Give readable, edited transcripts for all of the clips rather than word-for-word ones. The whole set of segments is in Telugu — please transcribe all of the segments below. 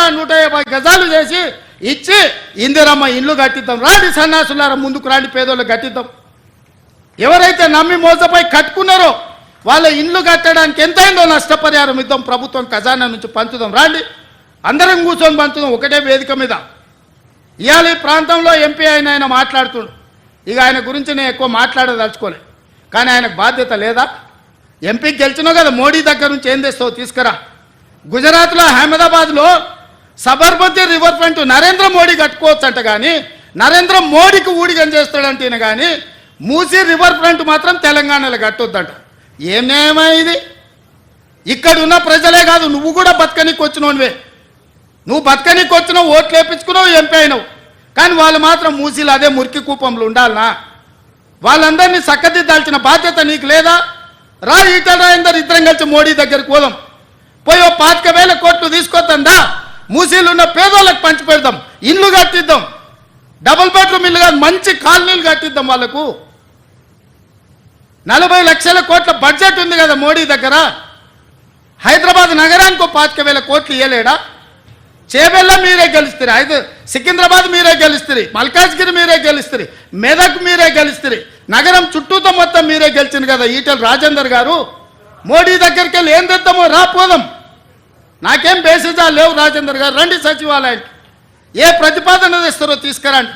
150 గజాలు చేసి ఇచ్చి ఇందిరమ్మ ఇల్లు కట్టిద్దాం. రాండి సన్నాసులారా, ముందుకు రాండి, పేదోళ్ళు కట్టిద్దాం. ఎవరైతే నమ్మి మోసపోయి కట్టుకున్నారో వాళ్ళ ఇల్లు కట్టడానికి ఎంతైందో నష్టపరిహారం ఇద్దాం, ప్రభుత్వం ఖజానా నుంచి పంచుదాం. రాండి, అందరం కూర్చొని పంచుదాం ఒకటే వేదిక మీద. ఇవాళ ఈ ప్రాంతంలో ఎంపీ ఆయన మాట్లాడుతుండు. ఇక ఆయన గురించి నేను ఎక్కువ మాట్లాడదలుచుకోలే, కానీ ఆయనకు బాధ్యత లేదా? ఎంపీకి గెలిచినావు కదా, మోడీ దగ్గర నుంచి ఏం తెస్తావు తీసుకురా. గుజరాత్లో అహ్మదాబాద్లో సబర్మతి రివర్ ఫ్రంట్ నరేంద్ర మోడీ కట్టుకోవచ్చు అంట, కానీ నరేంద్ర మోడీకి ఊడిగం చేస్తాడంటేనే కానీ మూసీ రివర్ ఫ్రంట్ మాత్రం తెలంగాణలో కట్టొద్దంట. ఏం న్యాయమా ఇది? ఇక్కడ ఉన్న ప్రజలే కాదు, నువ్వు కూడా బతకనీకి వచ్చినోనివే. నువ్వు బతకనీకి వచ్చినావు, ఓట్లు వేయించుకున్నావు, ఎంపీ అయినావు, కానీ వాళ్ళు మాత్రం మూసీలు అదే మురికి కూపంలో ఉండాలనా? వాళ్ళందరినీ చక్కదిద్దాల్సిన బాధ్యత నీకు లేదా? రా, ఈటల రాజేందర్ ఇద్దరం కలిసి మోడీ దగ్గరికి పోదాం. పోయి 25,000 కోట్లు తీసుకొద్దా, మూసీలు ఉన్న పేదోళ్ళకి పంచి పెడదాం, ఇల్లు కట్టిద్దాం, డబుల్ బెడ్రూమ్ ఇల్లు కాదు, మంచి కాలనీలు కట్టిద్దాం వాళ్ళకు. 40 లక్షల కోట్ల బడ్జెట్ ఉంది కదా మోడీ దగ్గర. హైదరాబాద్ నగరానికి 25,000 కోట్లు ఇవ్వలేడా? చేబెల్ల మీరే గెలుస్తారు, సికింద్రాబాద్ మీరే గెలుస్తారు, మల్కాజ్గిరి మీరే గెలుస్తారు, మెదక్ మీరే గెలుస్తారు, నగరం చుట్టూతో మొత్తం మీరే గెలిచింది కదా ఈటల రాజేందర్ గారు. మోడీ దగ్గరికి వెళ్ళి ఏం తెద్దామో రాపోదాం. నాకేం బేసిజా లేవు రాజేందర్ గారు, రండి సచివాలయానికి, ఏ ప్రతిపాదన తెస్తారో తీసుకురండి.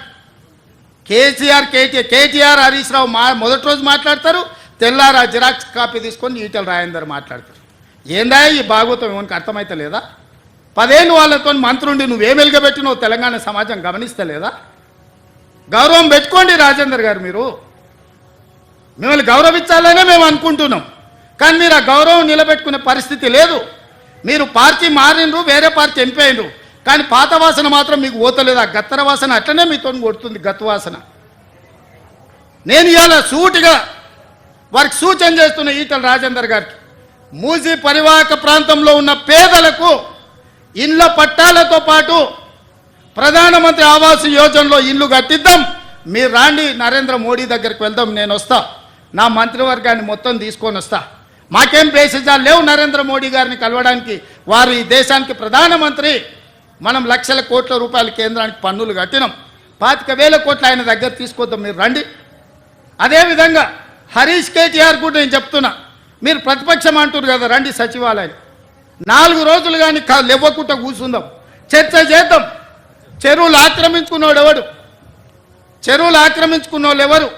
కేటీఆర్ హరీష్ రావు మొదటి రోజు మాట్లాడతారు, తెల్లారా జిరాక్స్ కాపీ తీసుకొని ఈటల రాజేందర్ మాట్లాడతారు. ఏందా ఈ భాగవతం, ఏమనికి అర్థమైతే లేదా? 10 ఏళ్ళు వాళ్ళతో మంత్రుండి నువ్వేం వెలుగబెట్టినో తెలంగాణ సమాజం గమనిస్తలేదా? గౌరవం పెట్టుకోండి రాజేందర్ గారు, మీరు మిమ్మల్ని గౌరవించాలనే మేము అనుకుంటున్నాం, కానీ మీరు ఆ గౌరవం నిలబెట్టుకునే పరిస్థితి లేదు. మీరు పార్టీ మారినరు, వేరే పార్టీ ఎంపీ అయినరు, కానీ పాత వాసన మాత్రం మీకు పోతలేదు. ఆ గత్తర వాసన అట్లనే మీతో కొడుతుంది, గత్తు వాసన. నేను ఇవాళ సూటిగా వారికి సూచన చేస్తున్న ఈటల రాజేందర్ గారికి, మూసీ పరివాహక ప్రాంతంలో ఉన్న పేదలకు ఇళ్ల పట్టాలతో పాటు ప్రధానమంత్రి ఆవాస్ యోజనలో ఇల్లు కట్టిద్దాం. మీరు రాండి, నరేంద్ర మోడీ దగ్గరికి వెళ్దాం, నేను వస్తా, నా మంత్రివర్గాన్ని మొత్తం తీసుకొని వస్తా. మాకేం బేసిజాలు లేవు నరేంద్ర మోడీ గారిని కలవడానికి. వారు ఈ దేశానికి ప్రధానమంత్రి. మనం లక్షల కోట్ల రూపాయలు కేంద్రానికి పన్నులు కట్టినాం, 25,000 కోట్లు ఆయన దగ్గర తీసుకొద్దాం, మీరు రండి. అదేవిధంగా హరీష్ కేటీఆర్ కూడా నేను చెప్తున్నా, మీరు ప్రతిపక్షం అంటున్నారు కదా, రండి సచివాలయం 4 రోజులు కానీ లేవకుండా కూర్చుందాం, చర్చ చేద్దాం. చెరువులు ఆక్రమించుకున్నోడు ఎవడు? చెరువులు ఆక్రమించుకున్నోళ్ళు ఎవరు?